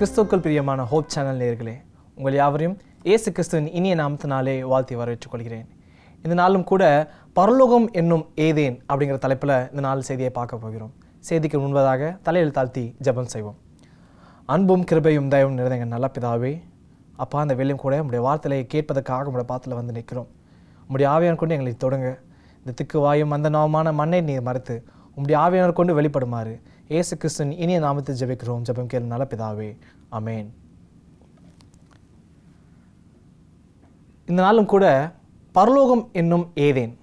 கிறிஸ்துவுக்குள் பிரியமான hope channel நேயர்களே, உங்கள் யாவரையும் இயேசு கிறிஸ்துவின் இனிய நாமத்தினாலே வாழ்த்தி வரவேற்றுக் கொள்கிறேன். இந்த நாளும் கூட பரலோகம் என்னும் ஏதேன் அப்படிங்கிற தலைப்பில் இந்த நாள் செய்தியை பார்க்க போகிறோம். செய்திக்கு முன்பதாக தலையில் தாழ்த்தி ஜெபம் செய்வோம். அன்பும் கிருபையும் தயவும் நிறைந்த எங்கள் நல்ல பிதாவே, அப்பா, அந்த வேலையும் கூட உங்களுடைய வார்த்தையை கேட்பதற்காக உங்களுடைய பாத்தில் வந்து நிற்கிறோம். உங்களுடைய ஆவியானவர் கொண்டு எங்களை தொடங்க. இந்த திக்கு வாயும் அந்த நாமமான மண்ணை நீர் மறுத்து உங்களுடைய ஆவியானவர் கொண்டு வெளிப்படுமாறு இயேசு கிறிஸ்துவின் இனிய நாமத்தில் ஜெபிக்கிறோம். ஜெபம் கேளும் நல்ல பிதாவே, ஆமென். இந்த நாளும் கூட பரலோகம் என்னும் ஏதேன்.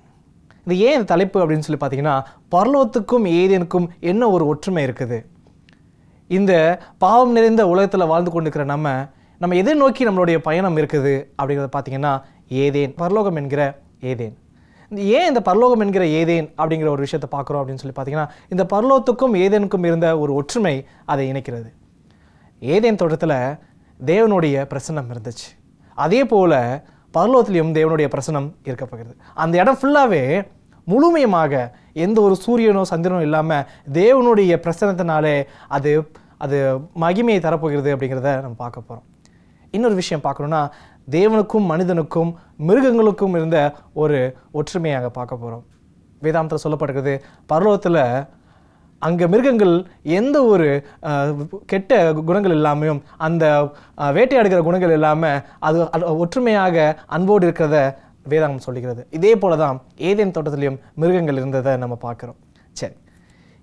இது ஏன் இந்த தலைப்பு அப்படின்னு சொல்லி பார்த்தீங்கன்னா, பரலோகத்துக்கும் ஏதேனுக்கும் என்ன ஒரு ஒற்றுமை இருக்குது? இந்த பாவம் நிறைந்த உலகத்தில் வாழ்ந்து கொண்டிருக்கிற நம்ம எதை நோக்கி நம்மளுடைய பயணம் இருக்குது அப்படிங்கிறத பார்த்தீங்கன்னா ஏதேன், பரலோகம் என்கிற ஏதேன். ஏன் இந்த பரலோகம் என்கிற ஏதேன் அப்படிங்கிற ஒரு விஷயத்தை பார்க்குறோம் அப்படின்னு சொல்லி பார்த்தீங்கன்னா, இந்த பரலோகத்துக்கும் ஏதேனுக்கும் இருந்த ஒரு ஒற்றுமை அதை இணைக்கிறது. ஏதேன் தோட்டத்தில் தேவனுடைய பிரசன்னம் இருந்துச்சு. அதே போல் பரலோகத்திலையும் தேவனுடைய பிரசன்னம் இருக்கப்படுகிறது. அந்த இடம் ஃபுல்லாகவே முழுமையமாக எந்த ஒரு சூரியனோ சந்திரனோ இல்லாமல் தேவனுடைய பிரசன்னத்தினாலே அது மகிமையை தரப்போகிறது அப்படிங்கிறத நம்ம பார்க்க போகிறோம். இன்னொரு விஷயம் பார்க்கணுன்னா, தேவனுக்கும் மனிதனுக்கும் மிருகங்களுக்கும் இருந்த ஒரு ஒற்றுமையாக பார்க்க போகிறோம். வேதாந்தத்தில் சொல்லப்படுகிறது, பரலோகத்தில் அங்கே மிருகங்கள் எந்த ஒரு கெட்ட குணங்கள் இல்லாமையும் அந்த வேட்டையாடுகிற குணங்கள் இல்லாமல் அது ஒற்றுமையாக அன்போடு இருக்கிறத வேதாந்தம் சொல்லுகிறது. இதே போல தான் ஏதேன் தோட்டத்திலையும் மிருகங்கள் இருந்ததை நம்ம பார்க்குறோம். சரி,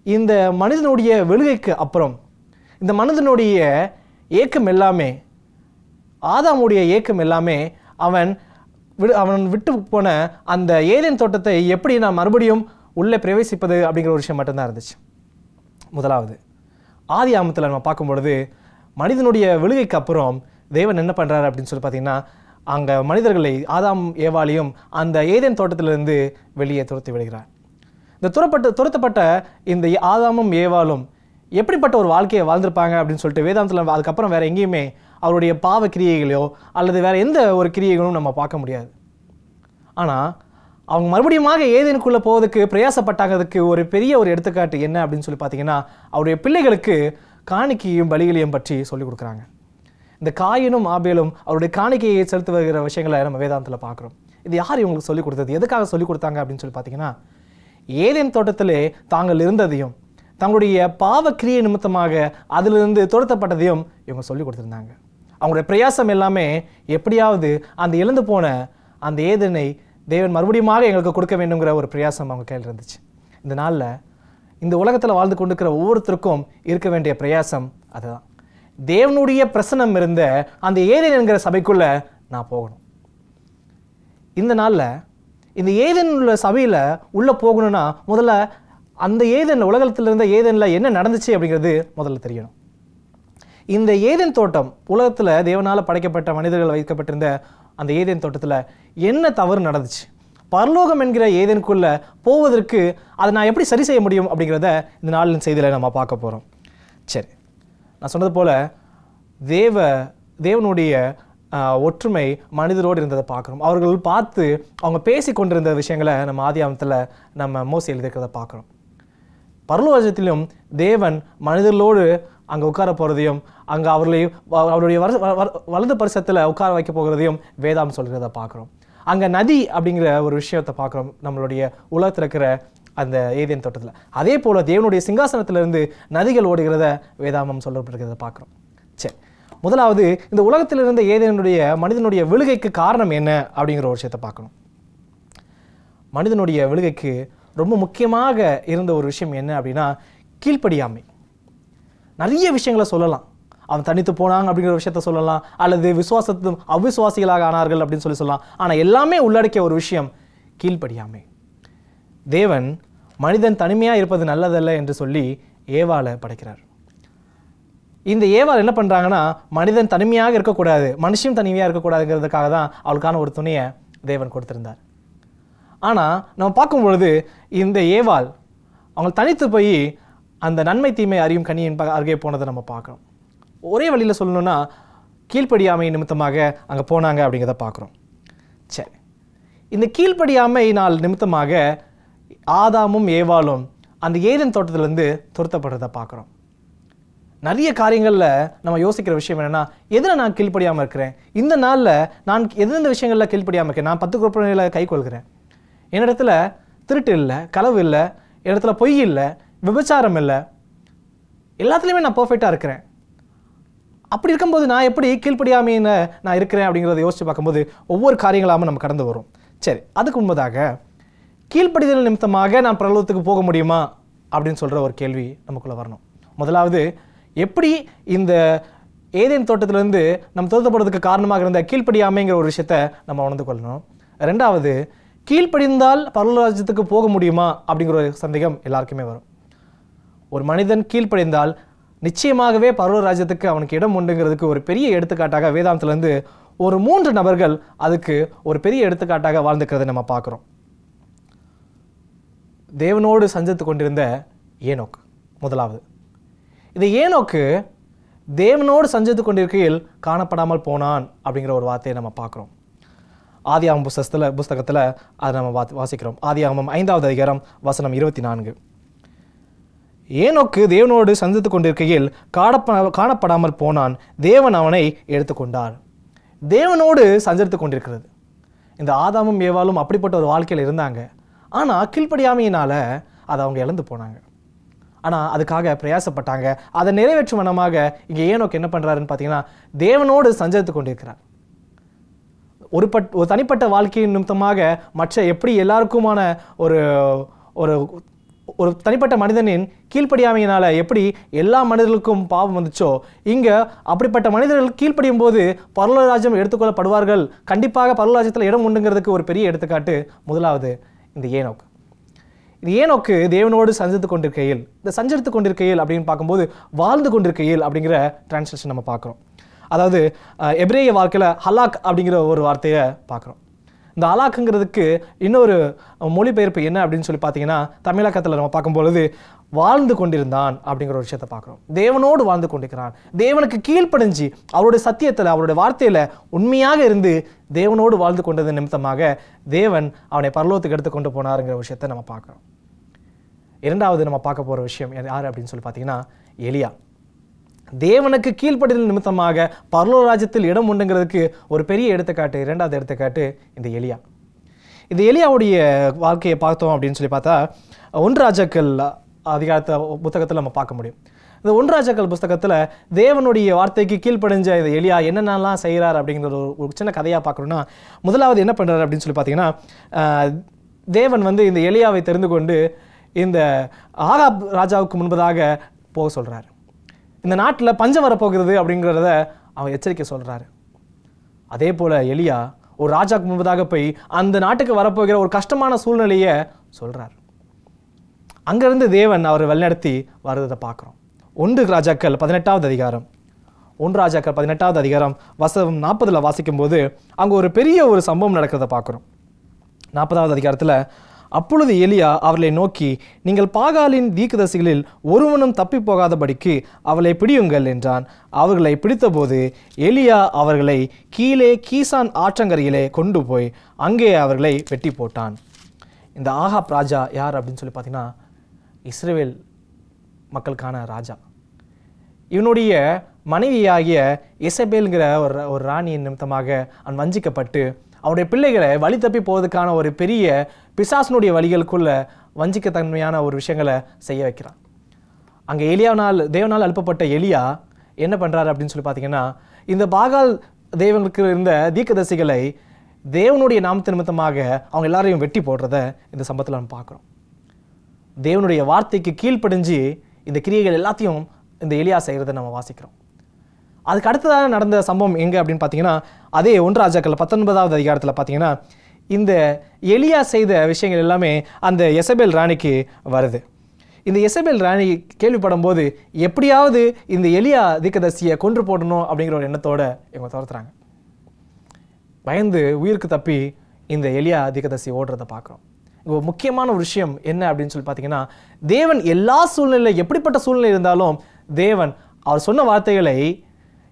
இந்த மனிதனுடைய வெளுகைக்கு அப்புறம் இந்த மனிதனுடைய ஏக்கம் எல்லாமே, ஆதாமுடைய ஏக்கம் எல்லாமே அவன் விட்டு போன அந்த ஏதேன் தோட்டத்தை எப்படி நான் மறுபடியும் உள்ளே பிரவேசிப்பது அப்படிங்கிற ஒரு விஷயம் மட்டும்தான் இருந்துச்சு. முதலாவது, ஆதி ஆமத்தில் நம்ம பார்க்கும் பொழுது மனிதனுடைய வெளுகைக்கு அப்புறம் தேவன் என்ன பண்ணுறாரு அப்படின்னு சொல்லி பார்த்தீங்கன்னா, அங்கே மனிதர்களை ஆதாம் ஏவாளையும் அந்த ஏதேன் தோட்டத்திலிருந்து வெளியே துரத்தி விடுகிறார். இந்த துரத்தப்பட்ட இந்த ஆதாமும் ஏவாளும் எப்படிப்பட்ட ஒரு வாழ்க்கையை வாழ்ந்திருப்பாங்க அப்படின்னு சொல்லிட்டு வேதாந்தத்தில் அதுக்கப்புறம் வேறு எங்கேயுமே அவருடைய பாவ கிரியைகளோ அல்லது வேறு எந்த ஒரு கிரியைகளும் நம்ம பார்க்க முடியாது. ஆனால் அவங்க மறுபடியுமாக ஏதேனுக்குள்ளே போவதற்கு பிரயாசப்பட்டாங்கிறதுக்கு ஒரு பெரிய ஒரு எடுத்துக்காட்டு என்ன அப்படின்னு சொல்லி பார்த்தீங்கன்னா, அவருடைய பிள்ளைகளுக்கு காணிக்கையும் பலிகளையும் பற்றி சொல்லிக் கொடுக்குறாங்க. இந்த காயினும் ஆபேலும் அவருடைய காணிக்கையை செலுத்து வருகிற விஷயங்களை நம்ம வேதாந்தத்தில் பார்க்குறோம். இது யார் இவங்களுக்கு சொல்லிக் கொடுத்தது, எதுக்காக சொல்லிக் கொடுத்தாங்க அப்படின்னு சொல்லி பார்த்தீங்கன்னா, ஏதேன் தோட்டத்திலே தாங்கள் இருந்ததையும் தங்களுடைய பாவக்கிரியை நிமித்தமாக அதிலிருந்து துரத்தப்பட்டதையும் இவங்க சொல்லிக் கொடுத்துருந்தாங்க. அவங்களுடைய பிரயாசம் எல்லாமே எப்படியாவது அந்த இழந்து போன அந்த ஏதேனை தேவன் மறுபடியுமாக எங்களுக்கு கொடுக்க வேண்டுங்கிற ஒரு பிரயாசம் அவங்க கையில் இருந்துச்சு. இந்த நாளில் இந்த உலகத்தில் வாழ்ந்து கொண்டிருக்கிற ஒவ்வொருத்தருக்கும் இருக்க வேண்டிய பிரயாசம் அதுதான். தேவனுடைய பிரசன்னம் இருந்த அந்த ஏதேன் என்கிற சபைக்குள்ளே நான் போகணும். இந்த நாளில் இந்த ஏதேன் உள்ள சபையில் உள்ளே போகணும்னா முதல்ல அந்த ஏதேன் உலகத்தில் இருந்த ஏதேனில் என்ன நடந்துச்சு அப்படிங்கிறது முதல்ல தெரியணும். இந்த ஏதேன் தோட்டம் உலகத்தில் தேவனால் படைக்கப்பட்ட மனிதர்கள் வைக்கப்பட்டிருந்த அந்த ஏதேன் தோட்டத்தில் என்ன தவறு நடந்துச்சு, பரலோகம் என்கிற ஏதேனுக்குள்ளே போவதற்கு அதை நான் எப்படி சரி செய்ய முடியும் அப்படிங்கிறத இந்த நாளின் செய்தியில் நம்ம பார்க்க போகிறோம். சரி, நான் சொன்னது போல் தேவனுடைய ஒற்றுமை மனிதரோடு இருந்ததை பார்க்குறோம். அவர்கள் பார்த்து அவங்க பேசி கொண்டிருந்த விஷயங்களை நம்ம ஆதியாகமத்தில் நம்ம மோசே எழுதிக்கிறத பார்க்குறோம். பரலோகத்திலும் தேவன் மனிதர்களோடு அங்கே உட்கார போகிறதையும் அங்கே அவருடைய வலது பரிசத்தில் உட்கார வைக்க போகிறதையும் வேதாம் சொல்கிறத பார்க்குறோம். அங்கே நதி அப்படிங்கிற ஒரு விஷயத்தை பார்க்குறோம் நம்மளுடைய உலகத்தில் இருக்கிற அந்த ஏதேன் தோட்டத்தில். அதே போல் தேவனுடைய சிங்காசனத்திலிருந்து நதிகள் ஓடுகிறத வேதாமம் சொல்லப்பட்டிருக்கிறத பார்க்குறோம். சரி, முதலாவது இந்த உலகத்தில் இருந்த ஏதேனுடைய மனிதனுடைய விழுகைக்கு காரணம் என்ன அப்படிங்கிற ஒரு விஷயத்தை பார்க்கணும். மனிதனுடைய விழுகைக்கு ரொம்ப முக்கியமாக இருந்த ஒரு விஷயம் என்ன அப்படின்னா கீழ்ப்படியாமை. நிறைய விஷயங்களை சொல்லலாம். அவன் தனித்து போனாங்க அப்படிங்கிற விஷயத்த சொல்லலாம், அல்லது அவிசுவாசிகளாக ஆனார்கள் அப்படின்னு சொல்லலாம். ஆனால் எல்லாமே உள்ளடக்கிய ஒரு விஷயம் கீழ்ப்படியாமை. தேவன் மனிதன் தனிமையாக இருப்பது நல்லதல்ல என்று சொல்லி ஏவாளை படைக்கிறார். இந்த ஏவாள் என்ன பண்ணுறாங்கன்னா, மனிதன் தனிமையாக இருக்கக்கூடாது, மனுஷன் தனிமையாக இருக்கக்கூடாதுங்கிறதுக்காக தான் அவளுக்கான ஒரு துணையை தேவன் கொடுத்திருந்தார். ஆனால் நம்ம பார்க்கும் பொழுது இந்த ஏவாள் அவங்க தனித்து போய் அந்த நன்மை தீமை அறியும் கனியின் அருகே போனதை நம்ம பார்க்குறோம். ஒரே வழியில் சொல்லணும்னா கீழ்ப்படியாமை நிமித்தமாக அங்கே போனாங்க அப்படிங்கிறத பார்க்குறோம். சரி, இந்த கீழ்ப்படியாமை நாள் நிமித்தமாக ஆதாமும் ஏவாளும் அந்த ஏதேன் தோட்டத்திலிருந்து துரத்தப்படுறதை பார்க்குறோம். நிறைய காரியங்களில் நம்ம யோசிக்கிற விஷயம் என்னென்னா, எதில் நான் கீழ்ப்படியாமல் இருக்கிறேன், இந்த நாளில் நான் எந்தெந்த விஷயங்களில் கீழ்ப்படியாமல் இருக்கேன். நான் 10 கற்பனைகளை கை கொள்கிறேன், என்னிடத்துல திருட்டு இல்லை, களவு இல்லை, இடத்துல பொய் இல்லை, விபச்சாரம் இல்லை, எல்லாத்துலேயுமே நான் பர்ஃபெக்டாக இருக்கிறேன். அப்படி இருக்கும்போது நான் எப்படி கீழ்ப்படியாமையின நான் இருக்கிறேன் அப்படிங்கிறத யோசித்து பார்க்கும்போது ஒவ்வொரு காரியங்களாமல் நம்ம கடந்து வரும். சரி, அதுக்கு முன்பதாக கீழ்ப்படிதல் நிமித்தமாக நான் பரலோகத்துக்கு போக முடியுமா அப்படின்னு சொல்கிற ஒரு கேள்வி நமக்குள்ளே வரணும். முதலாவது, எப்படி இந்த ஏதேன் தோட்டத்திலிருந்து நம்ம தோற்றப்படுறதுக்கு காரணமாக இருந்த கீழ்ப்படியாமைங்கிற ஒரு விஷயத்தை நம்ம உணர்ந்து கொள்ளணும். ரெண்டாவது, கீழ்ப்படிந்தால் பரலோகத்துக்கு போக முடியுமா அப்படிங்கிற ஒரு சந்தேகம் எல்லாருக்குமே வரும். ஒரு மனிதன் கீழ்ப்படிந்தால் நிச்சயமாகவே பரலோக ராஜ்யத்துக்கு அவனுக்கு இடம் உண்டுங்கிறதுக்கு ஒரு பெரிய எடுத்துக்காட்டாக வேதாந்தத்திலேருந்து ஒரு 3 நபர்கள் அதுக்கு ஒரு பெரிய எடுத்துக்காட்டாக வாழ்ந்துக்கிறத நம்ம பார்க்குறோம். தேவனோடு சஞ்சரித்து கொண்டிருந்த ஏனோக்கு முதலாவது. இது ஏனோக்கு தேவனோடு சஞ்சரித்து கொண்டிருக்கையில் காணப்படாமல் போனான் அப்படிங்கிற ஒரு வார்த்தையை நம்ம பார்க்குறோம். ஆதியாகமம் புஸ்தகத்தில் அதை நம்ம வாசிக்கிறோம். ஆதியாகமம் 5வது அதிகாரம் வசனம் 24. ஏனோக்கு தேவனோடு சந்தித்து கொண்டிருக்கையில் காணப்படாமல் போனான், தேவன் அவனை எடுத்துக்கொண்டார். தேவனோடு சஞ்சரித்து கொண்டிருக்கிறது. இந்த ஆதாமும் ஏவாளும் அப்படிப்பட்ட ஒரு வாழ்க்கையில் இருந்தாங்க. ஆனால் கீழ்ப்படியாமையினால் அதை அவங்க இழந்து போனாங்க. ஆனால் அதுக்காக பிரயாசப்பட்டாங்க. அதை நிறைவேற்றும் வண்ணமாக இங்கே ஏனோக்கு என்ன பண்ணுறாருன்னு பார்த்தீங்கன்னா, தேவனோடு சஞ்சரித்து கொண்டிருக்கிறார். ஒரு தனிப்பட்ட வாழ்க்கையின் நிமித்தமாக மற்ற எப்படி எல்லாருக்குமான ஒரு ஒரு ஒரு தனிப்பட்ட மனிதனின் கீழ்ப்படியாமையினால் எப்படி எல்லா மனிதர்களுக்கும் பாவம் வந்துச்சோ, இங்கே அப்படிப்பட்ட மனிதர்கள் கீழ்ப்படியும் போது பரலோக ராஜ்யம் எடுத்துக்கொள்ளப்படுவார்கள், கண்டிப்பாக பரலோக ராஜ்யத்தில் இடம் உண்டுங்கிறதுக்கு ஒரு பெரிய எடுத்துக்காட்டு முதலாவது இந்த ஏனோக்கு. இது ஏனோக்கு தேவனோடு சஞ்சரித்து கொண்டிருக்கையில், இந்த சஞ்சரித்து கொண்டிருக்கையில் அப்படின்னு பார்க்கும்போது வாழ்ந்து கொண்டிருக்கையில் அப்படிங்கிற டிரான்ஸ்லேஷன் நம்ம பார்க்குறோம். அதாவது எபிரேய வாழ்க்கையில் ஹலாக் அப்படிங்கிற ஒரு வார்த்தையை பார்க்குறோம். இந்த ஹலாக்குங்கிறதுக்கு இன்னொரு மொழிபெயர்ப்பு என்ன அப்படின்னு சொல்லி பார்த்தீங்கன்னா, தமிழகத்தில் நம்ம பார்க்கும்பொழுது வாழ்ந்து கொண்டிருந்தான் அப்படிங்கிற ஒரு விஷயத்தை பார்க்குறோம். தேவனோடு வாழ்ந்து கொண்டிருக்கிறான், தேவனுக்கு கீழ்ப்படிஞ்சு அவருடைய சத்தியத்தில் அவருடைய வார்த்தையில் உண்மையாக இருந்து தேவனோடு வாழ்ந்து கொண்டது நிமித்தமாக தேவன் அவனை பரலோகத்துக்கு எடுத்து கொண்டு போனாருங்கிற விஷயத்தை நம்ம பார்க்குறோம். இரண்டாவது நம்ம பார்க்க போகிற விஷயம் யார் அப்படின்னு சொல்லி பார்த்தீங்கன்னா, எலியா. தேவனுக்கு கீழ்ப்படிதல் நிமித்தமாக பரலோக ராஜ்யத்தில் இடம் உண்டுங்கிறதுக்கு ஒரு பெரிய எடுத்துக்காட்டு, இரண்டாவது எடுத்துக்காட்டு இந்த எலியா. இந்த எலியாவுடைய வாழ்க்கையை பார்த்தோம் அப்படின்னு சொல்லி பார்த்தா 1 ராஜாக்கள் அதிகாரத்தை புத்தகத்தில் நம்ம பார்க்க முடியும். இந்த 1 ராஜாக்கள் புத்தகத்தில் தேவனுடைய வார்த்தைக்கு கீழ்ப்படிஞ்ச இந்த எலியா என்னென்னலாம் செய்கிறார் அப்படிங்கிற ஒரு சின்ன கதையாக பார்க்கணுன்னா, முதலாவது என்ன பண்ணுறாரு அப்படின்னு சொல்லி பார்த்தீங்கன்னா, தேவன் இந்த எலியாவை தெரிந்து கொண்டு இந்த ஆகாப் ராஜாவுக்கு முன்பதாக போக சொல்கிறார். இந்த நாட்டில் பஞ்சம் வரப்போகிறது அப்படிங்கிறத அவன் எச்சரிக்கை சொல்கிறாரு. அதே போல் எலியா ஒரு ராஜாவுக்கு முன்பதாக போய் அந்த நாட்டுக்கு வரப்போகிற ஒரு கஷ்டமான சூழ்நிலையை சொல்கிறார். அங்கேருந்து தேவன் அவரை வழிநடத்தி வர்றதை பார்க்குறோம். 1 ராஜாக்கள் 18வது அதிகாரம் 1 ராஜாக்கள் 18வது அதிகாரம் வசனம் 40 வாசிக்கும்போது அங்கே ஒரு பெரிய ஒரு சம்பவம் நடக்கிறத பார்க்குறோம். 40வது அதிகாரத்தில், அப்பொழுது எலியா அவர்களை நோக்கி, நீங்கள் பாகாலின் தீர்க்கதரிசிகளில் ஒருவனும் தப்பி போகாதபடிக்கு அவளை பிடியுங்கள் என்றான். அவர்களை பிடித்தபோது எலியா அவர்களை கீழே கீசான் ஆற்றங்கரையிலே கொண்டு போய் அங்கே அவர்களை வெட்டி போட்டான். இந்த ஆகாப் ராஜா யார் அப்படின்னு சொல்லி பார்த்தீங்கன்னா, இஸ்ரவேல் மக்களுக்கான ராஜா. இவனுடைய மனைவியாகிய எசபேல்ங்கிற ஒரு ராணியின் நிமித்தமாக அவன் வஞ்சிக்கப்பட்டு அவருடைய பிள்ளைகளை வழி தப்பி போவதற்கான ஒரு பெரிய பிசாசனுடைய வழிகளுக்குள்ள வஞ்சிக்கத்தன்மையான ஒரு விஷயங்களை செய்ய வைக்கிறான். அங்கே தேவனால் அனுப்பப்பட்ட எலியா என்ன பண்ணுறாரு அப்படின்னு சொல்லி பார்த்தீங்கன்னா, இந்த பாகால் தெய்வங்களுக்கு இருந்த தீர்க்கதரிசிகளை தேவனுடைய நாமத்து நிமித்தமாக அவங்க எல்லாரையும் வெட்டி போடுறத இந்த சம்பவத்தில் நம்ம பார்க்குறோம். தேவனுடைய வார்த்தைக்கு கீழ்ப்படிஞ்சு இந்த கிரியைகள் எல்லாத்தையும் இந்த எலியா செய்கிறத நம்ம வாசிக்கிறோம். அதுக்கு அடுத்ததாக நடந்த சம்பவம் எங்கே அப்படின்னு பார்த்தீங்கன்னா, அதே 1 ராஜாக்கள் 19வது அதிகாரத்தில் பார்த்தீங்கன்னா, இந்த எலியா செய்த விஷயங்கள் எல்லாமே அந்த எசபேல் ராணிக்கு வருது. இந்த எசபேல் ராணி கேள்விப்படும் போது எப்படியாவது இந்த எலியா தீர்க்கதரிசியை கொன்று போடணும் அப்படிங்கிற ஒரு எண்ணத்தோடு இவங்க துரத்துறாங்க. பயந்து உயிருக்கு தப்பி இந்த எலியா தீர்க்கதரிசி ஓடுறதை பார்க்குறோம். இங்கே ஒரு முக்கியமான ஒரு விஷயம் என்ன அப்படின்னு சொல்லி பார்த்தீங்கன்னா, தேவன் எல்லா சூழ்நிலையில் எப்படிப்பட்ட சூழ்நிலை இருந்தாலும் தேவன் அவர் சொன்ன வார்த்தைகளை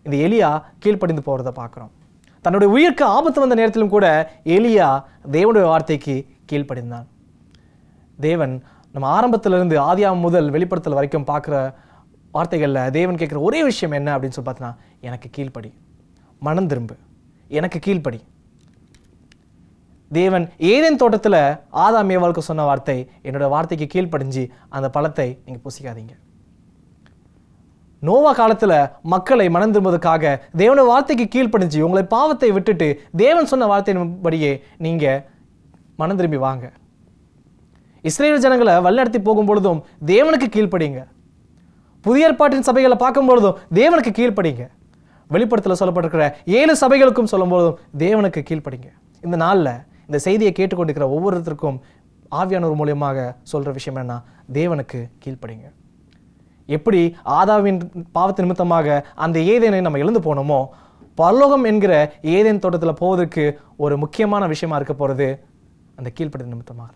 இந்த எலியா கீழ்ப்படிந்து போகிறத பார்க்குறோம். தன்னுடைய உயிருக்கு ஆபத்து வந்த நேரத்திலும் கூட எலியா தேவனுடைய வார்த்தைக்கு கீழ்ப்படிந்தான். தேவன் நம்ம ஆரம்பத்திலிருந்து ஆதியாகமம் முதல் வெளிப்படுத்தல் வரைக்கும் பார்க்குற வார்த்தைகளில் தேவன் கேட்குற ஒரே விஷயம் என்ன அப்படின்னு சொல்லி பார்த்தோன்னா, எனக்கு கீழ்ப்படி, மனம் திரும்பு, எனக்கு கீழ்ப்படி. தேவன் ஏதேன் தோட்டத்தில் ஆதாம் ஏவாளுக்கு சொன்ன வார்த்தை, என்னோட வார்த்தைக்கு கீழ்ப்படிஞ்சு அந்த பழத்தை நீங்கள் புசிக்காதீங்க. நோவா காலத்தில் மக்களை மனம் திரும்புவதற்காக தேவனோட வார்த்தைக்கு கீழ்ப்படிஞ்சு உங்களை பாவத்தை விட்டுட்டு தேவன் சொன்ன வார்த்தையின்படியே நீங்கள் மனம் திரும்பி வாங்க. இஸ்ரேல் ஜனங்களை வழிநடத்தி போகும் பொழுதும் தேவனுக்கு கீழ்ப்படிங்க. புதிய ஏற்பாட்டின் சபைகளை பார்க்கும் பொழுதும் தேவனுக்கு கீழ்ப்படிங்க. வெளிப்படத்தில் சொல்லப்பட்டிருக்கிற 7 சபைகளுக்கும் சொல்லும் பொழுதும் தேவனுக்கு கீழ்ப்படிங்க. இந்த நாளில் இந்த செய்தியை கேட்டுக்கொண்டிருக்கிற ஒவ்வொருத்தருக்கும் ஆவியானவர் மூலியமாக சொல்கிற விஷயம் என்னன்னா, தேவனுக்கு கீழ்ப்படிங்க. எப்படி ஆதாவின் பாவத்து நிமித்தமாக அந்த ஏதேனை நம்ம இழந்து போனோமோ, பரலோகம் என்கிற ஏதேன் தோட்டத்தில் போவதற்கு ஒரு முக்கியமான விஷயமா இருக்க போகிறது அந்த கீழ்ப்படி நிமித்தமாக.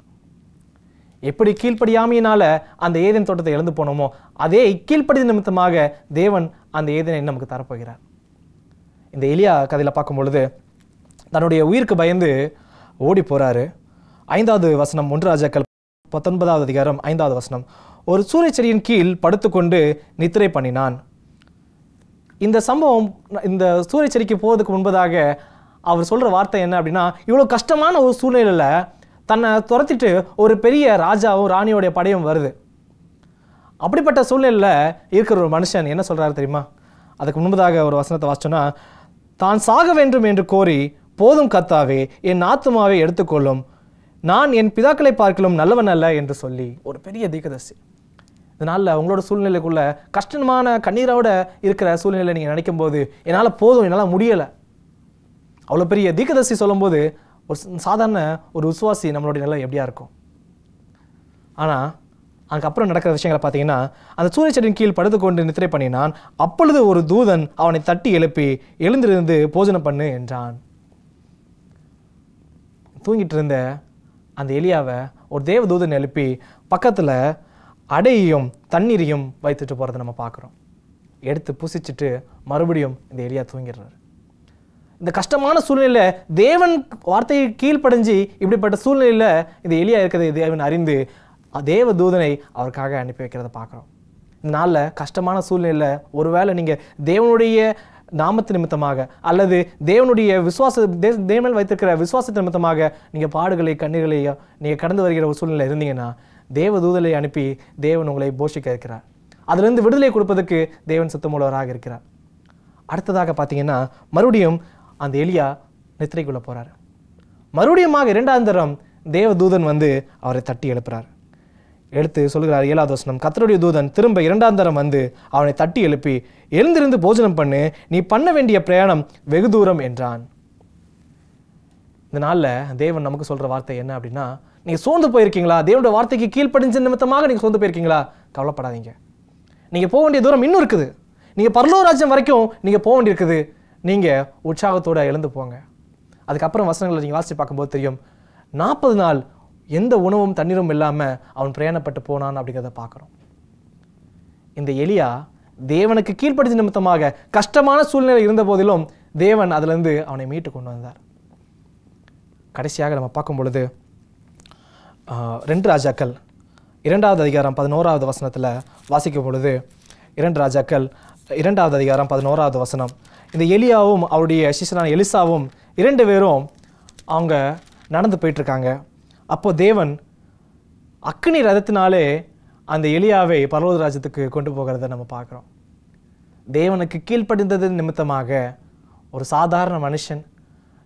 எப்படி கீழ்ப்படியாமையினால அந்த ஏதேன் தோட்டத்தை இழந்து போனோமோ, அதே கீழ்ப்படி நிமித்தமாக தேவன் அந்த ஏதேனை நமக்கு தரப்போகிறார். இந்த எலியா கதையில் பார்க்கும் பொழுது தன்னுடைய உயிருக்கு பயந்து ஓடி போறாரு. 5வது வசனம் 1 ராஜாக்கள் 19வது அதிகாரம் 5வது வசனம். ஒரு சூரிய செடியின் கீழ் படுத்துக்கொண்டு நித்திரை பண்ணினான். இந்த சம்பவம் இந்த சூரிய செடிக்கு போவதுக்கு முன்பதாக அவர் சொல்ற வார்த்தை என்ன அப்படின்னா, இவ்வளோ கஷ்டமான ஒரு சூழ்நிலையில் தன்னை துரத்திட்டு ஒரு பெரிய ராஜாவும் ராணியோடைய படையும் வருது. அப்படிப்பட்ட சூழ்நிலையில் இருக்கிற ஒரு மனுஷன் என்ன சொல்றாரு தெரியுமா? அதுக்கு முன்பதாக ஒரு வசனத்தை வாசிச்சோன்னா, தான் சாக வேண்டும் என்று கோரி, போதும் கர்த்தாவே, என் ஆத்துமாவை எடுத்துக்கொள்ளும், நான் என் பிதாக்களை பார்க்கலும் நல்லவன் அல்ல என்று சொல்லி ஒரு பெரிய தீர்க்கதரிசி. இதனால் உங்களோட சூழ்நிலைக்குள்ள கஷ்டமான கண்ணீரோட இருக்கிற சூழ்நிலை நீங்கள் நினைக்கும் போது, என்னால் போதும், என்னால் முடியலை, அவ்வளோ பெரிய தீர்க்கதரிசி சொல்லும்போது ஒரு சாதாரண ஒரு விசுவாசி நம்மளுடைய நிலை எப்படியா இருக்கும்? ஆனால் அதுக்கப்புறம் நடக்கிற விஷயங்களை பார்த்தீங்கன்னா, அந்த சூரிய செடியின் கீழ் படுத்துக்கொண்டு நித்திரை பண்ணினான். அப்பொழுது ஒரு தூதன் அவனை தட்டி எழுப்பி, எழுந்திருந்து போஜனம் பண்ணு என்றான். தூங்கிட்டு இருந்த அந்த எலியாவை ஒரு தேவதூதன் எழுப்பி பக்கத்தில் அடையையும் தண்ணீரையும் வைத்துட்டு போகிறத நம்ம பார்க்குறோம். எடுத்து புசிச்சுட்டு மறுபடியும் இந்த எலியா தூங்கிடுறாரு. இந்த கஷ்டமான சூழ்நிலையில் தேவன் வார்த்தையை கீழ்ப்படைஞ்சு இப்படிப்பட்ட சூழ்நிலையில் இந்த எலியா இருக்கிறதை தேவன் அறிந்து தேவதூதனை அவருக்காக அனுப்பி வைக்கிறத பார்க்குறோம். இந்த நாளில் கஷ்டமான சூழ்நிலையில் ஒருவேளை நீங்கள் தேவனுடைய நாமத்து நிமித்தமாக அல்லது தேவனுடைய தேவன் வைத்திருக்கிற விசுவாசத்து நிமித்தமாக நீங்கள் பாடுகளை கண்ணீர்களையோ நீங்கள் கடந்து வருகிற ஒரு சூழ்நிலை இருந்தீங்கன்னா, தேவதூதலை அனுப்பி தேவன் உங்களை போஷிக்க இருக்கிறார். அதிலிருந்து விடுதலை கொடுப்பதற்கு தேவன் சுத்தமுள்ளவராக இருக்கிறார். அடுத்ததாக பார்த்தீங்கன்னா, மறுபடியும் அந்த எலியா நித்திரைக்குள்ளே போகிறார். மறுபடியும் 2வது தரம் தேவதூதன் வந்து அவரை தட்டி எழுப்புறார். எடுத்து சொல்கிறார் 7வது வசனம். கர்த்தருடைய தூதன் திரும்ப 2வது தரம் வந்து அவனை தட்டி எழுப்பி, எழுந்திருந்து போஜனம் பண்ணு, நீ பண்ண வேண்டிய பிரயாணம் வெகு தூரம் என்றான். இந்த நாளில் தேவன் நமக்கு சொல்கிற வார்த்தை என்ன அப்படின்னா, நீங்கள் சோர்ந்து போயிருக்கீங்களா? தேவனுடைய வார்த்தைக்கு கீழ்ப்படிஞ்ச நிமித்தமாக நீங்கள் சோர்ந்து போயிருக்கீங்களா? கவலைப்படாதீங்க. நீங்கள் போக வேண்டிய தூரம் இன்னும் இருக்குது. நீங்கள் பரலோக ராஜ்யம் வரைக்கும் நீங்கள் போக வேண்டியிருக்குது. நீங்கள் உற்சாகத்தோடு எழுந்து போங்க. அதுக்கப்புறம் வசனங்களை நீங்கள் வாசித்து பார்க்கும்போது தெரியும், 40 நாள் எந்த உணவும் தண்ணீரும் இல்லாமல் அவன் பிரயாணப்பட்டு போனான் அப்படிங்கிறத பார்க்குறோம். இந்த எலியா தேவனுக்கு கீழ்ப்படிஞ்ச நிமித்தமாக கஷ்டமான சூழ்நிலை இருந்த போதிலும் தேவன் அதிலிருந்து அவனை மீட்டு கொண்டு வந்தார். கடைசியாக நம்ம பார்க்கும் பொழுது 2 ராஜாக்கள் 2வது அதிகாரம் 11வது வசனத்தில் வாசிக்கும் பொழுது 2 ராஜாக்கள் 2வது அதிகாரம் 11வது வசனம். இந்த எலியாவும் அவருடைய சிஷ்யனான எலிசாவும் 2 பேரும் அவங்க நடந்து போயிட்டுருக்காங்க. அப்போ தேவன் அக்கினி ரதத்தினாலே அந்த எலியாவை பரலோக ராஜ்யத்துக்கு கொண்டு போகிறத நம்ம பார்க்குறோம். தேவனுக்கு கீழ்ப்படிந்தது நிமித்தமாக ஒரு சாதாரண மனுஷன்,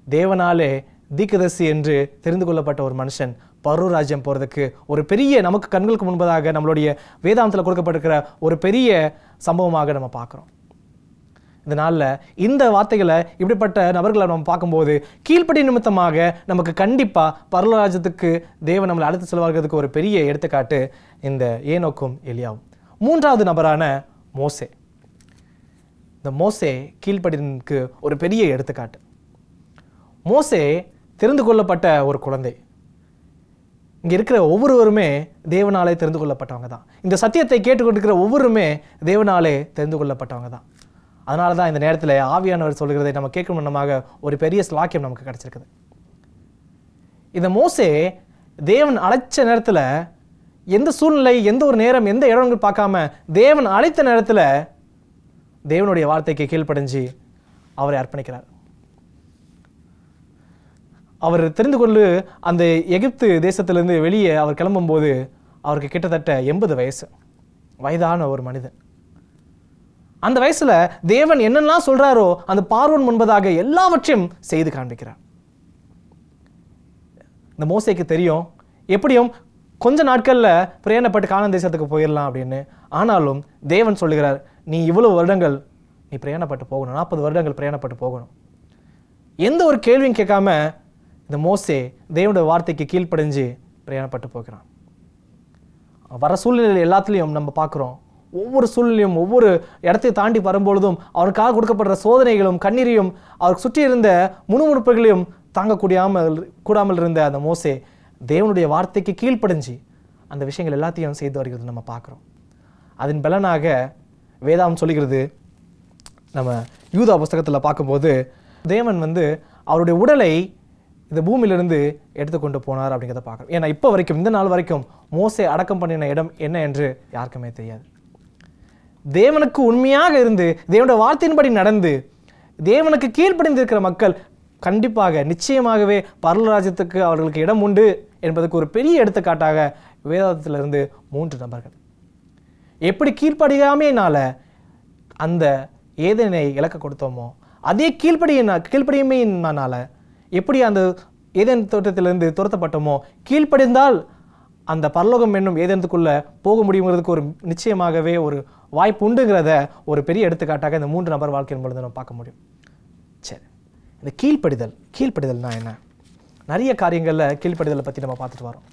தேவனாலே தீர்க்கதரிசி என்று தெரிந்து கொள்ளப்பட்ட ஒரு மனுஷன் பரலோக ராஜ்யம் போகிறதுக்கு ஒரு பெரிய, நமக்கு கண்களுக்கு முன்பதாக நம்மளுடைய வேதாந்தத்தில் கொடுக்கப்பட்டிருக்கிற ஒரு பெரிய சம்பவமாக நம்ம பார்க்குறோம். இந்த நாளில் இந்த வார்த்தைகளை இப்படிப்பட்ட நபர்களை நம்ம பார்க்கும்போது கீழ்ப்படி நிமித்தமாக நமக்கு கண்டிப்பாக பரலோக ராஜ்யத்துக்கு தேவன் நம்மளை அடுத்து செல்வாகிறதுக்கு ஒரு பெரிய எடுத்துக்காட்டு இந்த ஏனோக்கும் எலியாவும். 3வது நபரான மோசே. இந்த மோசே கீழ்ப்படிக்கு ஒரு பெரிய எடுத்துக்காட்டு. மோசே தெரிந்து கொள்ளப்பட்ட ஒரு குழந்தை. இங்கே இருக்கிற ஒவ்வொருவருமே தேவனாலே தெரிந்து கொள்ளப்பட்டவங்க தான். இந்த சத்தியத்தை கேட்டுக்கொண்டிருக்கிற ஒவ்வொருமே தேவனாலே தெரிந்து கொள்ளப்பட்டவங்க தான். அதனால தான் இந்த நேரத்தில் ஆவியானவர் சொல்கிறதை நம்ம கேட்கும் முன்னமாக ஒரு பெரிய ஸ்லாக்கியம் நமக்கு கிடைச்சிருக்குது. இந்த மோசே தேவன் அழைச்ச நேரத்தில் எந்த சூழ்நிலை, எந்த ஒரு நேரம், எந்த இடங்கள் பார்க்காம தேவன் அழைத்த நேரத்தில் தேவனுடைய வார்த்தைக்கு கீழ்ப்படிஞ்சு அவரை அர்ப்பணிக்கிறார். அவர் தெரிந்து கொண்டு அந்த எகிப்து தேசத்திலிருந்து வெளியே அவர் கிளம்பும்போது அவருக்கு கிட்டத்தட்ட 80 வயசு, வயதான ஒரு மனிதன். அந்த வயசுல தேவன் என்னெல்லாம் சொல்றாரோ அந்த பார்வோன் முன்பதாக எல்லாவற்றையும் செய்து காண்பிக்கிறார். இந்த மோசேக்கு தெரியும் எப்படியும் கொஞ்ச நாட்கள்ல பிரயாணப்பட்டு கானான் தேசத்துக்கு போயிடலாம் அப்படின்னு. ஆனாலும் தேவன் சொல்லுகிறார், நீ இவ்வளவு வருடங்கள் நீ பிரயாணப்பட்டு போகணும், 40 வருடங்கள் பிரயாணப்பட்டு போகணும். எந்த ஒரு கேள்வியும் கேட்காம இந்த மோசே தேவனுடைய வார்த்தைக்கு கீழ்ப்படிஞ்சு பிரயாணப்பட்டு போகிறான். வர சூழ்நிலை எல்லாத்துலேயும் நம்ம பார்க்குறோம். ஒவ்வொரு சூழ்நிலையும் ஒவ்வொரு இடத்தை தாண்டி வரும்பொழுதும் அவருக்காக கொடுக்கப்படுற சோதனைகளும் கண்ணீரையும் அவருக்கு சுற்றி இருந்த முணுமுணுப்புகளையும் கூடாமல் இருந்த அந்த மோசே தேவனுடைய வார்த்தைக்கு கீழ்ப்படிஞ்சு அந்த விஷயங்கள் எல்லாத்தையும் செய்து வருகிறது நம்ம பார்க்குறோம். அதன் பலனாக வேதாகம் சொல்லுகிறது, நம்ம யூதா புஸ்தகத்தில் பார்க்கும்போது தேவன் அவருடைய உடலை இந்த பூமியிலிருந்து எடுத்துக்கொண்டு போனார் அப்படிங்கிறத பார்க்குறோம். ஏன்னா இப்போ வரைக்கும் இந்த நாள் வரைக்கும் மோசே அடக்கம் பண்ணின இடம் என்ன என்று யாருக்குமே தெரியாது. தேவனுக்கு உண்மையாக இருந்து தேவனுடைய வார்த்தையின்படி நடந்து தேவனுக்கு கீழ்ப்படிந்திருக்கிற மக்கள் கண்டிப்பாக நிச்சயமாகவே பரலோகராஜ்யத்துக்கு அவர்களுக்கு இடம் உண்டு என்பதற்கு ஒரு பெரிய எடுத்துக்காட்டாக வேதாகத்திலிருந்து 3 நபர்கள் எப்படி கீழ்ப்படியாமையினால அந்த ஏதேனை இலக்க கொடுத்தோமோ அதே கீழ்ப்படியுமையினால எப்படி அந்த ஏதேன் தோட்டத்திலிருந்து துரத்தப்பட்டோமோ கீழ்ப்படிந்தால் அந்த பரலோகம் என்னும் ஏதேனுக்குள்ள போக முடியுங்கிறதுக்கு ஒரு நிச்சயமாகவே ஒரு வாய்ப்பு உண்டுங்கிறத ஒரு பெரிய எடுத்துக்காட்டாக இந்த 3 நபர் வாழ்க்கையின் பொழுது நம்ம பார்க்க முடியும். சரி, இந்த கீழ்ப்படிதல்னா என்ன? நிறைய காரியங்களில் கீழ்ப்படிதலை பற்றி நம்ம பார்த்துட்டு வரோம்.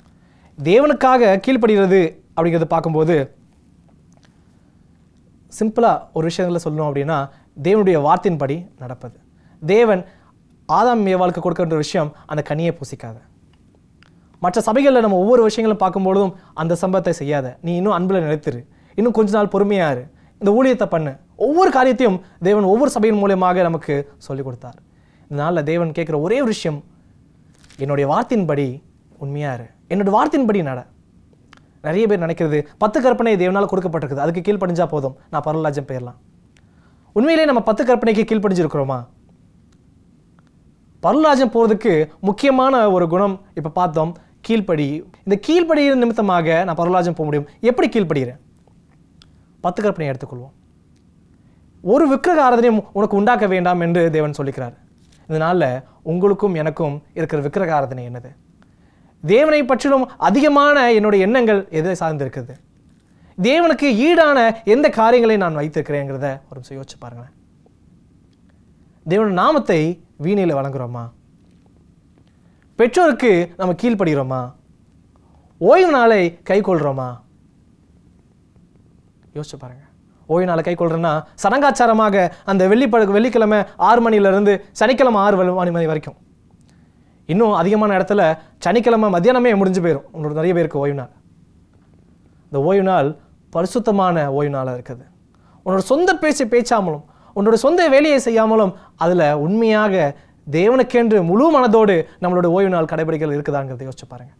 தேவனுக்காக கீழ்ப்படுகிறது அப்படிங்கிறது பார்க்கும்போது சிம்பிளாக ஒரு விஷயங்களை சொல்லணும் அப்படின்னா தேவனுடைய வார்த்தையின்படி நடப்பது. தேவன் ஆதாம் ஏவாளுக்கு கொடுக்கின்ற விஷயம் அந்த கனியை பூசிக்காத. மற்ற சபைகளில் நம்ம ஒவ்வொரு விஷயங்களும் பார்க்கும்பொழுதும் அந்த சம்பவத்தை செய்யாத, நீ இன்னும் அன்பில் நிலைத்திரு, இன்னும் கொஞ்ச நாள் பொறுமையாரு, இந்த ஊழியத்தை பண்ணு, ஒவ்வொரு காரியத்தையும் தேவன் ஒவ்வொரு சபையின் மூலமாக நமக்கு சொல்லிக் கொடுத்தார். இதனால் தேவன் கேட்குற ஒரே ஒரு விஷயம், என்னுடைய வார்த்தையின்படி உண்மையாரு, என்னோட வார்த்தையின்படி நட. நிறைய பேர் நினைக்கிறது 10 கற்பனை தேவனால் கொடுக்கப்பட்டிருக்குது, அதுக்கு கீழ்ப்படிஞ்சா போதும் நான் பரலோகராஜ்யம் போயிடலாம். உண்மையிலே நம்ம 10 கற்பனைக்கு கீழ்ப்படிஞ்சிருக்கிறோமா? பரலோகராஜ்யம் போகிறதுக்கு முக்கியமான ஒரு குணம் இப்போ பார்த்தோம், கீழ்ப்படி. இந்த கீழ்ப்படியின் நிமித்தமாக நான் பரலோகராஜ்யம் போக முடியும். எப்படி கீழ்ப்படுகிறேன்? 10 கற்பனையை எடுத்துக்கொள்வோம். ஒரு விக்கிரக ஆராதனையும் உனக்கு உண்டாக்க வேண்டாம் என்று தேவன் சொல்லிக்கிறார். இதனால உங்களுக்கும் எனக்கும் இருக்கிற விக்கிரக ஆராதனை என்னது? தேவனை பற்றிலும் அதிகமான என்னுடைய எண்ணங்கள் எதை சார்ந்திருக்குது? தேவனுக்கு ஈடான எந்த காரியங்களை நான் வைத்திருக்கிறேங்கிறத ஒரு நிமிஷம் யோசிச்சு பாருங்களேன். தேவனுடைய நாமத்தை வீணையில் வழங்குறோமா? பெற்றோருக்கு நம்ம கீழ்ப்படுகிறோமா? ஓய்வு நாளை கை கொள்றோமா? யோசிச்சு பாருங்க. ஓய்வு நாளை கை கொள்றேன்னா சடங்காச்சாரமாக அந்த வெள்ளிக்கிழமை 6 மணிலிருந்து சனிக்கிழமை 6 மணி வரைக்கும், இன்னும் அதிகமான இடத்துல சனிக்கிழமை மத்தியானமே முடிஞ்சு போயிடும். உங்களுக்கு நிறைய பேருக்கு ஓய்வு நாள். இந்த ஓய்வு நாள் பரிசுத்தமான ஓய்வு நாளாக இருக்குது. உன்னோட சொந்த பேச்சாமலும் உன்னோட சொந்த வேலையை செய்யாமலும் அதில் உண்மையாக தேவனுக்கென்று முழு மனதோடு நம்மளோட ஓய்வு நாள் கடைபிடிக்கல் இருக்குதாங்கிறத யோசிச்சு பாருங்க.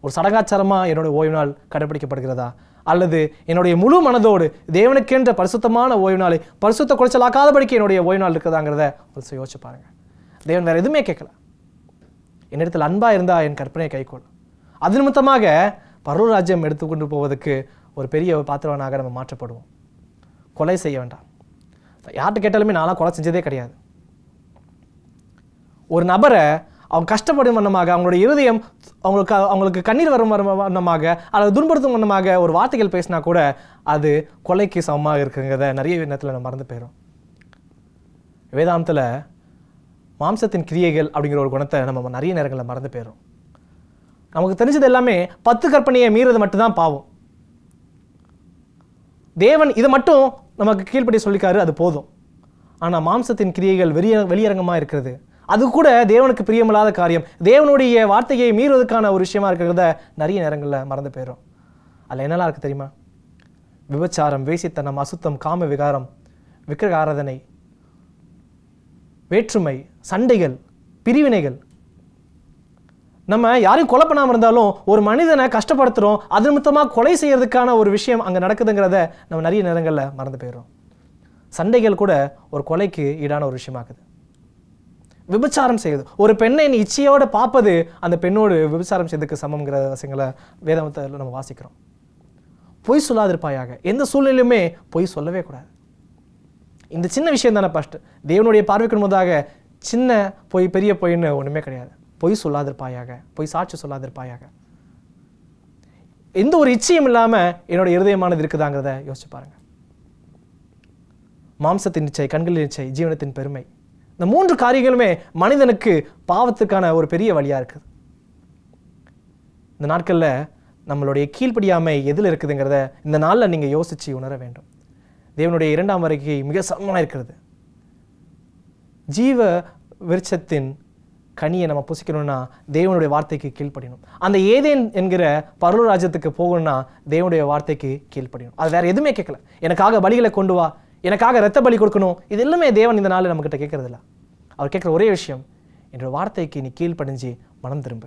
ஒரு சடங்காச்சாரமாக என்னோட ஓய்வு நாள் கடைபிடிக்கப்படுகிறதா, அல்லது என்னுடைய முழு மனதோடு தேவனுக்கென்ற பரிசுத்தமான ஓய்வு நாளை பரிசுத்த குறைச்சலாக்காதபடிக்கு என்னுடைய ஓய்வு நாள் இருக்குதாங்கிறத ஒரு யோசிச்சு பாருங்க. தேவன் வேற எதுவுமே கேட்கல, என்னிடத்தில் அன்பா இருந்தா என் கற்பனையை கைக்கொள். அது நிமித்தமாக பரலோகராஜ்யம் எடுத்துக்கொண்டு போவதற்கு ஒரு பெரிய பாத்திரவனாக நம்ம மாற்றப்படுவோம். கொலை செய்ய வேண்டாம். யார்கிட்ட கேட்டாலுமே நான்லாம் கொலை செஞ்சதே கிடையாது. ஒரு நபரை அவங்க கஷ்டப்படும் வண்ணமாக, அவங்களோட இருதயம் அவங்களுக்கு கண்ணீர் வரும் வண்ணமாக அல்லது துன்புறுத்தும் வண்ணமாக ஒரு வார்த்தைகள் பேசினா கூட அது கொலைக்கு சமமாக இருக்குங்கிறத நிறைய நேரத்தில் நம்ம மறந்து போயிடும். வேதாந்தத்தில் மாம்சத்தின் கிரியைகள் அப்படிங்கிற ஒரு குணத்தை நம்ம நிறைய நேரங்களில் மறந்து போயிடும். நமக்கு தெரிஞ்சது எல்லாமே 10 கற்பனையை மீறது மட்டும்தான் பாவம். தேவன் இதை மட்டும் நமக்கு கீழ்ப்படி சொல்லிக்காரு, அது போதும். ஆனால் மாம்சத்தின் கிரியைகள் வெளியரங்கமாக இருக்கிறது, அது கூட தேவனுக்கு பிரியமில்லாத காரியம், தேவனுடைய வார்த்தையை மீறுவதற்கான ஒரு விஷயமா இருக்கிறத நிறைய நேரங்களில் மறந்து போயிடும். அதில் என்னெல்லாம் இருக்குது தெரியுமா? விபச்சாரம், வேசித்தனம், அசுத்தம், காம விகாரம், விக்கிரக ஆராதனை, வேற்றுமை, சண்டைகள், பிரிவினைகள், நம்ம யாரையும் கொலை பண்ணாமல் இருந்தாலும் ஒரு மனிதனை கஷ்டப்படுத்துகிறோம், அது நிமித்தமாக கொலை செய்யறதுக்கான ஒரு விஷயம் அங்கே நடக்குதுங்கிறத நம்ம நிறைய நேரங்களில் மறந்து போயிடுறோம். சண்டைகள் கூட ஒரு கொலைக்கு ஈடான ஒரு விஷயமாக்குது. விபச்சாரம் செய்யுது, ஒரு பெண்ணை நீ இச்சையோடு பார்ப்பது அந்த பெண்ணோடு விபச்சாரம் செய்ததுக்கு சமம்ங்கிற விஷயங்களை வேதாகமத்தில் நம்ம வாசிக்கிறோம். பொய் சொல்லாதிருப்பாயாக, எந்த சூழ்நிலையுமே பொய் சொல்லவே கூடாது. இந்த சின்ன விஷயம் தானே ஃபர்ஸ்ட். தேவனுடைய பார்வைக்கு முன்னதாக சின்ன பொய் பெரிய பொய்ன்னு ஒன்றுமே கிடையாது. பொய் சொல்லாதிருப்பாயாக, பொய் சாட்சி சொல்லாதிருப்பாயாக. எந்த ஒரு இச்சையும் இல்லாமல் என்னோட இருதயமானது இருக்குதாங்கிறத யோசிச்சு பாருங்க. மாம்சத்தின் இச்சை, கண்களின் இச்சை, ஜீவனத்தின் பெருமை, இந்த 3 காரியங்களுமே மனிதனுக்கு பாவத்துக்கான ஒரு பெரிய வழியாக இருக்குது. இந்த நாட்களில் நம்மளுடைய கீழ்ப்படியாமை எதில் இருக்குதுங்கிறத இந்த நாளில் நீங்கள் யோசித்து உணர வேண்டும். தேவனுடைய 2ஆம் வருகை மிக சமமாக இருக்கிறது. ஜீவ விருட்சத்தின் கனியை நம்ம புசிக்கணும்னா தேவனுடைய வார்த்தைக்கு கீழ்ப்படியணும். அந்த ஏதேன் என்கிற பரலோக ராஜ்யத்துக்கு போகணும்னா தேவனுடைய வார்த்தைக்கு கீழ்ப்படியணும். அது வேற எதுவுமே கேட்கல. எனக்காக பலிகளை கொண்டு வா, எனக்காக இரத்த பலி கொடுக்கணும், இது எல்லாமே தேவன் இந்த நாளில் நம்மகிட்ட கேட்கறது இல்லை. அவர் கேட்குற ஒரே விஷயம், என்னோட வார்த்தைக்கு நீ கீழ்ப்படிஞ்சு மனம் திரும்ப.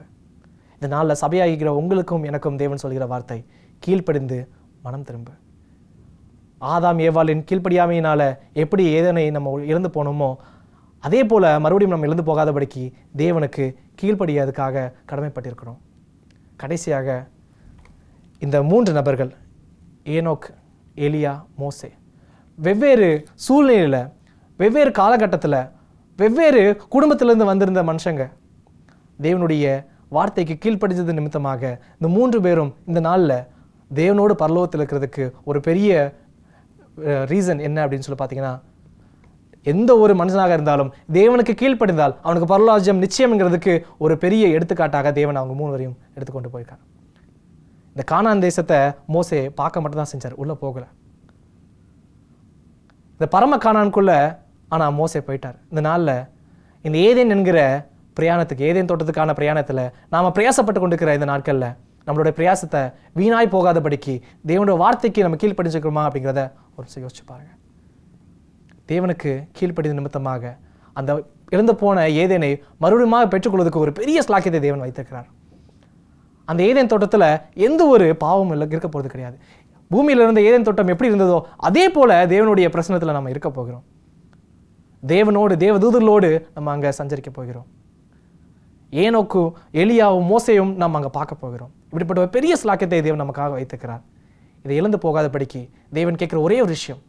இந்த நாளில் சபையாகிற உங்களுக்கும் எனக்கும் தேவன் சொல்கிற வார்த்தை, கீழ்ப்படிந்து மனம் திரும்ப. ஆதாம் ஏவாளின் கீழ்ப்படியாமையினால எப்படி ஏதனை நம்ம இழந்து போனோமோ அதே போல மறுபடியும் நம்ம இழந்து போகாதபடிக்கு தேவனுக்கு கீழ்ப்படியாததுக்காக கடமைப்பட்டிருக்கிறோம். கடைசியாக இந்த 3 நபர்கள், ஏனோக், எலியா, மோசே, வெவ்வேறு சூழ்நிலையில், வெவ்வேறு காலகட்டத்தில், வெவ்வேறு குடும்பத்திலிருந்து வந்திருந்த மனுஷங்க தேவனுடைய வார்த்தைக்கு கீழ்ப்படிச்சது நிமித்தமாக இந்த 3 பேரும் இந்த நாளில் தேவனோடு பரலோகத்தில் இருக்கிறதுக்கு ஒரு பெரிய ரீசன் என்ன அப்படின்னு சொல்லி பார்த்தீங்கன்னா, எந்த ஒரு மனுஷனாக இருந்தாலும் தேவனுக்கு கீழ்ப்படிந்தால் அவனுக்கு பரலோகம் நிச்சயம்ங்கிறதுக்கு ஒரு பெரிய எடுத்துக்காட்டாக தேவன் அவங்க 3 பேரையும் எடுத்துக்கொண்டு போயிருக்காங்க. இந்த கானான் தேசத்தை மோசே பார்க்க மட்டும் தான் செஞ்சார், உள்ள போகல. இந்த பரம கானானுக்குள்ள ஆனால் மோசே போயிட்டார். இந்த நாளில் இந்த ஏதேன் என்கிற பிரயாணத்துக்கு, ஏதேன் தோட்டத்துக்கான பிரயாணத்தில் நாம் பிரயாசப்பட்டு கொண்டிருக்கிற இந்த நாட்களில் நம்மளுடைய பிரயாசத்தை வீணாய் போகாதபடிக்கு தேவனுடைய வார்த்தைக்கு நம்ம கீழ்ப்படிஞ்சுக்கிறோமா அப்படிங்கிறத ஒரு யோசிச்சு பாருங்க. தேவனுக்கு கீழ்ப்படிந்த நிமித்தமாக அந்த இழந்து போன ஏதேனை மறுபடியும் பெற்றுக்கொள்வதற்கு ஒரு பெரிய ஸ்லாக்கியத்தை தேவன் வைத்திருக்கிறார். அந்த ஏதேன் தோட்டத்தில் எந்த ஒரு பாவமும் இருக்க போகிறது கிடையாது. பூமியில் இருந்த ஏதேன் தோட்டம் எப்படி இருந்ததோ அதே போல தேவனுடைய பிரசன்னத்தில் நம்ம இருக்க போகிறோம். தேவனோடு, தேவதூதர்களோடு நம்ம அங்கே சஞ்சரிக்க போகிறோம். ஏனோக்கும் எலியாவும் மோசையும் நம்ம அங்கே பார்க்க போகிறோம். இப்படிப்பட்ட ஒரு பெரிய ஸ்லாக்கியத்தை தேவன் நமக்காக வைத்திருக்கிறார். இதை இழந்து போகாதபடிக்கு தேவன் கேட்குற ஒரே ஒரு விஷயம்,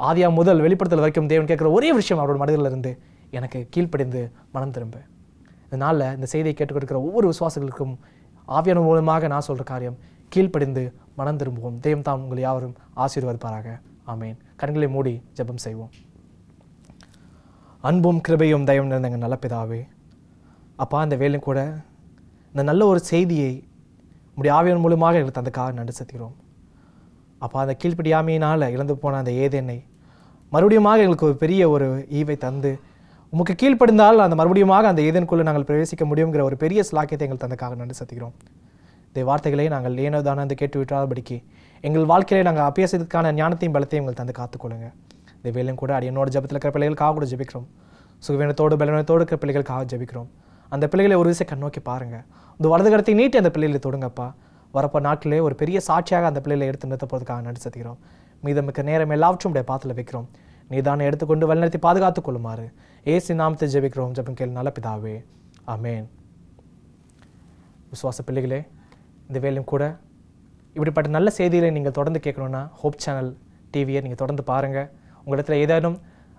ஆதியா முதல் வெளிப்படுத்தல் வரைக்கும் தேவன் கேட்குற ஒரே விஷயம் அவரோட மனதில் இருந்து, எனக்கு கீழ்ப்படிந்து மனம் திரும்ப. இதனால் இந்த செய்தியை கேட்டுக்கொடுக்கிற ஒவ்வொரு விசுவாசிகளுக்கும் ஆவியான மூலமாக நான் சொல்கிற காரியம், கீழ்ப்படிந்து மனம் திரும்புவோம். தேவன் தாம் உங்கள் யாவரும் ஆசீர்வதிப்பாராக. ஆமேன். கண்களை மூடி ஜெபம் செய்வோம். அன்பும் கிருபையும் தயவும் நிறைந்த எங்கள் நல்ல பிதாவே, அப்பா, இந்த வேலையும் கூட இந்த நல்ல ஒரு செய்தியை உடைய ஆவியின் மூலமாக எங்களுக்கு தந்தக்காக நன்றி செலுத்துகிறோம். அப்பா, அந்த கீழ்ப்படியாமையினால் இழந்து போன அந்த ஏதேனை மறுபடியும் எங்களுக்கு ஒரு பெரிய ஒரு ஈவை தந்து, உமக்கு கீழ்ப்படிந்தால் அந்த மறுபடியும் அந்த ஏதேனுக்குள்ளே நாங்கள் பிரவேசிக்க முடியுங்கிற ஒரு பெரிய ஸ்லாக்கியத்தை எங்களுக்கு தந்தக்காக நன்றி செலுத்துகிறோம். இந்த வார்த்தைகளை நாங்கள் ஏனோ தானே அந்த கேட்டு விட்டாதபடிக்கு எங்கள் வாழ்க்கையிலே நாங்கள் அபியாசத்துக்கான ஞானத்தையும் பலத்தையும் எங்கள் தந்து காத்துக்கொள்ளுங்க. இந்த வேலையும் கூட அடியனோட ஜபத்தில் இருக்கிற பிள்ளைகளுக்காக கூட ஜபிக்கிறோம். சுகவீனத்தோடு பலவீனத்தோடு இருக்கிற பிள்ளைகளுக்காக ஜபிக்கிறோம். அந்த பிள்ளைகளை ஒரு விஷயம் கண்ணோக்கி பாருங்கள். இந்த வலது கரத்தை நீட்டி அந்த பிள்ளைகளை தொடுங்கப்பா. வரப்போ நாட்டிலே ஒரு பெரிய சாட்சியாக அந்த பிள்ளைகளை எடுத்து நிறுத்த போகிறதுக்காக நன்றி செலுத்துகிறோம். மீதமிக்க நேரம் எல்லாவற்றும் உடைய பாத்தில் வைக்கிறோம். நீ தானே எடுத்துக்கொண்டு வழிநடத்தி பாதுகாத்துக் கொள்ளுமாறு ஏசு நாமத்தை ஜெபிக்கிறோம். ஜெபம் கேள் நல்ல பிதாவே. ஆமேன். விசுவாச பிள்ளைகளே, இந்த வேலையும் கூட இப்படிப்பட்ட நல்ல செய்திகளை நீங்கள் தொடர்ந்து கேட்கணுன்னா ஹோப் சேனல் டிவியை நீங்கள் தொடர்ந்து பாருங்கள். உங்களிடத்தில் ஏதேனும்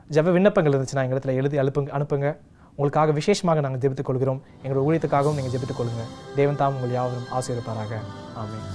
ஜெப விண்ணப்பங்கள் இருந்துச்சுன்னா எங்களிடத்தில் எழுதி அனுப்புங்க. உங்களுக்காக விசேஷமாக நாங்கள் ஜெபித்துக் கொள்கிறோம். எங்களோட ஊழியத்துக்காகவும் நீங்கள் ஜெபித்துக் கொள்ளுங்கள். தேவன் தாம் உங்கள் யாவரும் ஆசீர்வதிப்பாராக. ஆமென்.